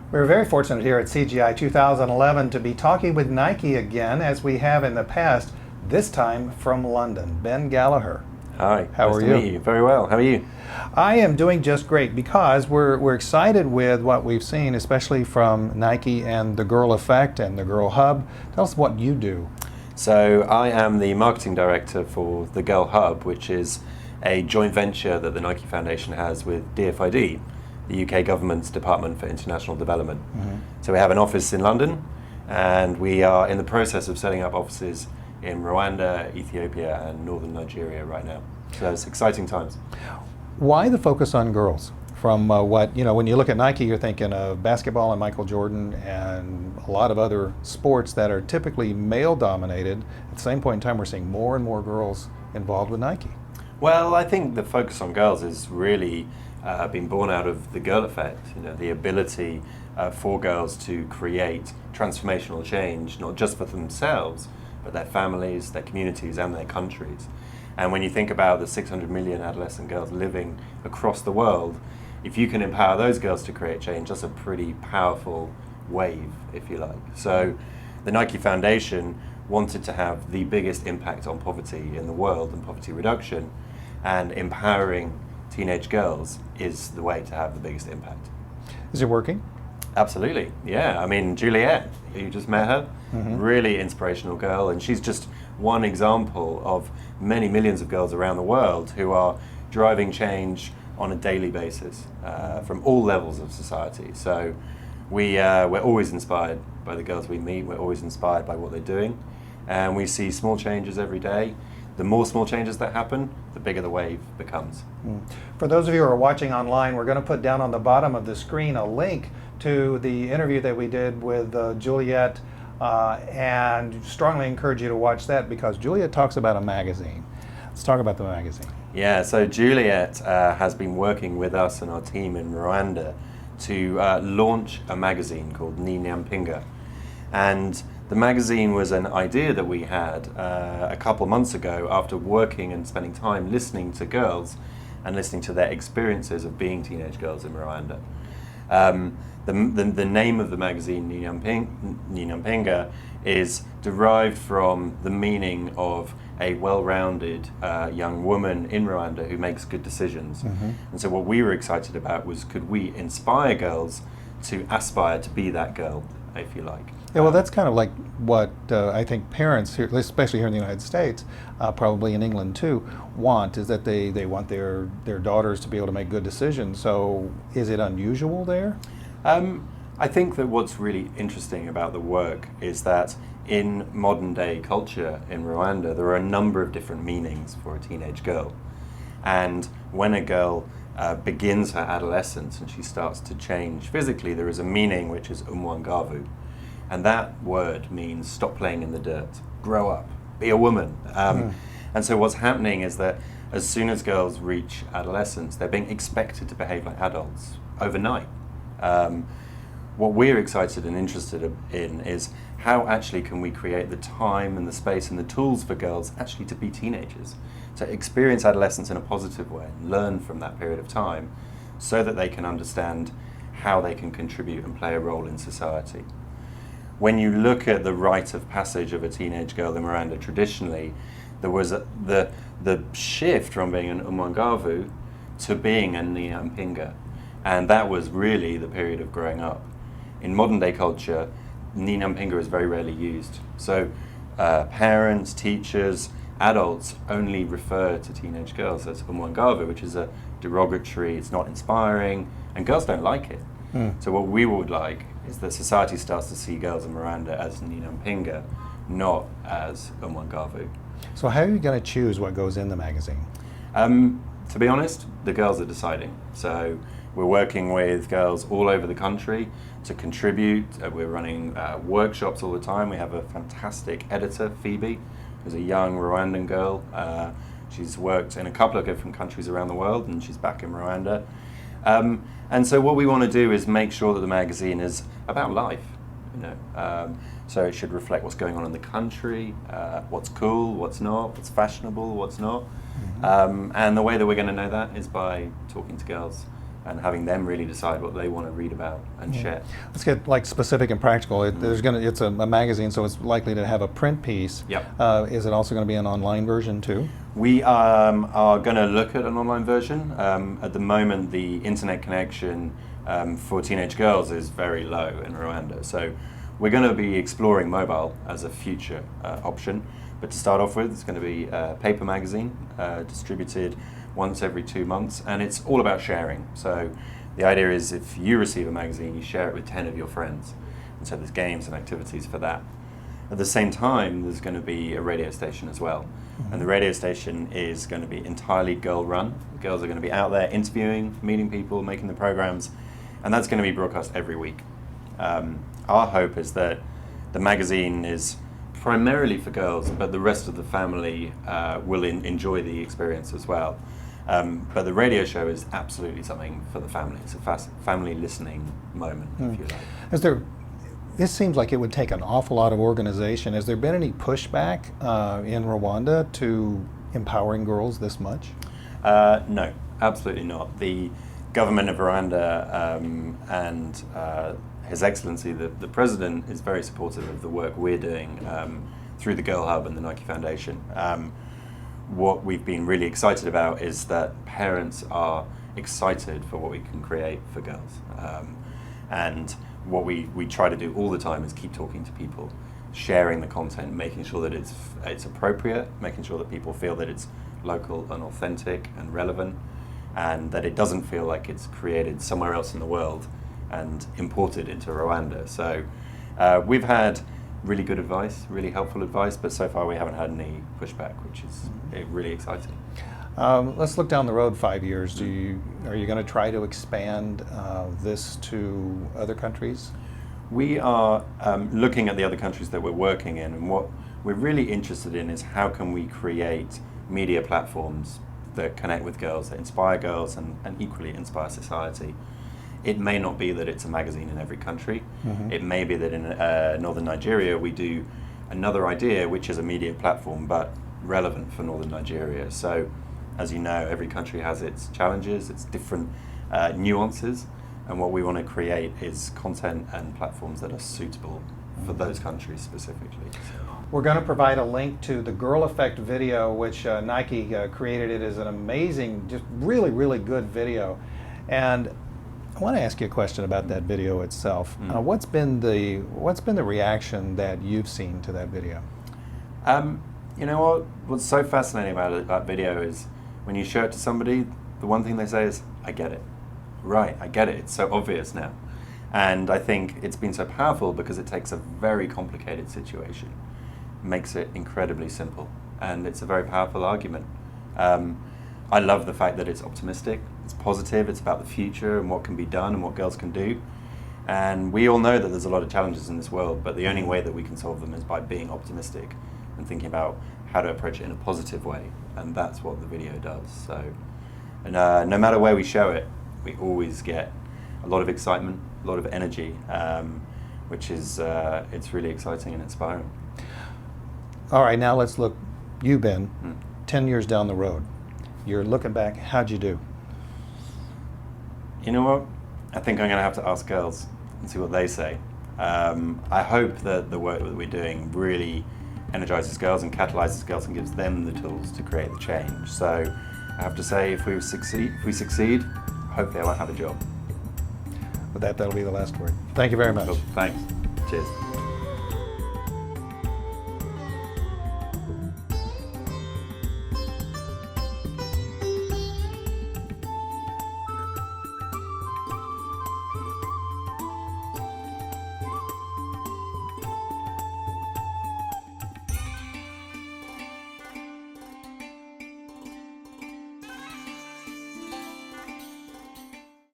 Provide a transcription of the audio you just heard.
We're very fortunate here at CGI 2011 to be talking with Nike again, as we have in the past, this time from London. Ben Gallagher. Hi, How nice are to you? meet you. Very well. How are you? I am doing just great because we're excited with what we've seen, especially from Nike and the Girl Effect and the Girl Hub. Tell us what you do. So I am the marketing director for the Girl Hub, which is a joint venture that the Nike Foundation has with DFID, the UK government's Department for International Development. So we have an office in London, and we are in the process of setting up offices in Rwanda, Ethiopia, and northern Nigeria right now. So it's exciting times. Why the focus on girls? From when you look at Nike, you're thinking of basketball and Michael Jordan and a lot of other sports that are typically male dominated. At the same point in time, we're seeing more and more girls involved with Nike. Well, I think the focus on girls has really been born out of the Girl Effect, the ability for girls to create transformational change, not just for themselves, but their families, their communities, and their countries. And when you think about the 600 million adolescent girls living across the world, if you can empower those girls to create change, that's a pretty powerful wave, if you like. So the Nike Foundation wanted to have the biggest impact on poverty in the world and poverty reduction, and empowering teenage girls is the way to have the biggest impact. Is it working? Absolutely, yeah. I mean, Juliet, you just met her, really inspirational girl, and she's just one example of many millions of girls around the world who are driving change on a daily basis from all levels of society. So we're always inspired by the girls we meet, we're always inspired by what they're doing, and we see small changes every day. The more small changes that happen, the bigger the wave becomes. For those of you who are watching online, we're going to put down on the bottom of the screen a link to the interview that we did with Juliet, and strongly encourage you to watch that because Juliet talks about a magazine. Let's talk about the magazine. Yeah, so Juliet has been working with us and our team in Rwanda to launch a magazine called Ni Nyampinga. And the magazine was an idea that we had a couple months ago after working and spending time listening to girls and listening to their experiences of being teenage girls in Rwanda. The name of the magazine, Ni Nyampinga, is derived from the meaning of a well-rounded young woman in Rwanda who makes good decisions. And so what we were excited about was, could we inspire girls to aspire to be that girl, if you like. Yeah, well, that's kind of like what I think parents here, especially here in the United States, probably in England too, want, is that they want their daughters to be able to make good decisions. So is it unusual there? I think that what's really interesting about the work is that in modern day culture in Rwanda, there are a number of different meanings for a teenage girl. And when a girl begins her adolescence and she starts to change physically, there is a meaning which is umwangavu. And that word means stop playing in the dirt, grow up, be a woman. And so what's happening is that as soon as girls reach adolescence, they're being expected to behave like adults overnight. What we're excited and interested in is how actually can we create the time and the space and the tools for girls actually to be teenagers, to experience adolescence in a positive way, and learn from that period of time so that they can understand how they can contribute and play a role in society. When you look at the rite of passage of a teenage girl in Rwanda traditionally, there was the shift from being an umwangavu to being a Ni Nyampinga. And that was really the period of growing up. In modern day culture, Ni Nyampinga is very rarely used. So parents, teachers, adults only refer to teenage girls as umwangavu, which is a derogatory, it's not inspiring, and girls don't like it. So what we would like is that society starts to see girls in Rwanda as Ni Nyampinga, not as umwangavu. So how are you going to choose what goes in the magazine? To be honest, the girls are deciding. So we're working with girls all over the country to contribute. We're running workshops all the time. We have a fantastic editor, Phoebe, who's a young Rwandan girl. She's worked in a couple of different countries around the world, and she's back in Rwanda. And so what we want to do is make sure that the magazine is about life. So it should reflect what's going on in the country, what's cool, what's not, what's fashionable, what's not. And the way that we're going to know that is by talking to girls and having them really decide what they want to read about and share. Let's get like specific and practical. It's a magazine, so it's likely to have a print piece. Yep. Is it also going to be an online version too? We are going to look at an online version. At the moment, the internet connection for teenage girls is very low in Rwanda, so we're going to be exploring mobile as a future option. But to start off with, it's going to be a paper magazine distributed once every 2 months, and it's all about sharing. So the idea is if you receive a magazine, you share it with 10 of your friends. And so there's games and activities for that. At the same time, there's going to be a radio station as well. And the radio station is going to be entirely girl-run. The girls are going to be out there interviewing, meeting people, making the programs, and that's going to be broadcast every week. Our hope is that the magazine is primarily for girls, but the rest of the family will enjoy the experience as well. But the radio show is absolutely something for the family. It's a family listening moment, if you like. This seems like it would take an awful lot of organization. Has there been any pushback in Rwanda to empowering girls this much? No, absolutely not. The government of Rwanda and His Excellency, the President, is very supportive of the work we're doing through the Girl Hub and the Nike Foundation. What we've been really excited about is that parents are excited for what we can create for girls. And what we try to do all the time is keep talking to people, sharing the content, making sure that it's appropriate, making sure that people feel that it's local and authentic and relevant, and that it doesn't feel like it's created somewhere else in the world and imported into Rwanda. So we've had really good advice, really helpful advice, but so far we haven't had any pushback, which is really exciting. Let's look down the road 5 years. Are you going to try to expand this to other countries? We are looking at the other countries that we're working in, and what we're really interested in is how can we create media platforms that connect with girls, that inspire girls and equally inspire society. It may not be that it's a magazine in every country. It may be that in northern Nigeria we do another idea, which is a media platform, but relevant for northern Nigeria. So, as you know, every country has its challenges, its different nuances, and what we want to create is content and platforms that are suitable for those countries specifically. We're going to provide a link to the Girl Effect video, which Nike created. It is an amazing, just really, really good video. And I want to ask you a question about that video itself. What's been the reaction that you've seen to that video? You know what's so fascinating about that video is when you show it to somebody, the one thing they say is, "I get it." Right, I get it. It's so obvious now. And I think it's been so powerful because it takes a very complicated situation, makes it incredibly simple, and it's a very powerful argument. I love the fact that it's optimistic, it's positive, it's about the future and what can be done and what girls can do. And we all know that there's a lot of challenges in this world, but the only way that we can solve them is by being optimistic and thinking about how to approach it in a positive way. And that's what the video does. So, and no matter where we show it, we always get a lot of excitement, a lot of energy, which is it's really exciting and inspiring. All right, now let's look, you Ben, 10 years down the road. You're looking back, how'd you do? You know what? I think I'm going to have to ask girls and see what they say. I hope that the work that we're doing really energizes girls and catalyzes girls and gives them the tools to create the change. So I have to say, if we succeed, hopefully I won't have a job. With that, that'll be the last word. Thank you very much. Cool. Thanks. Cheers.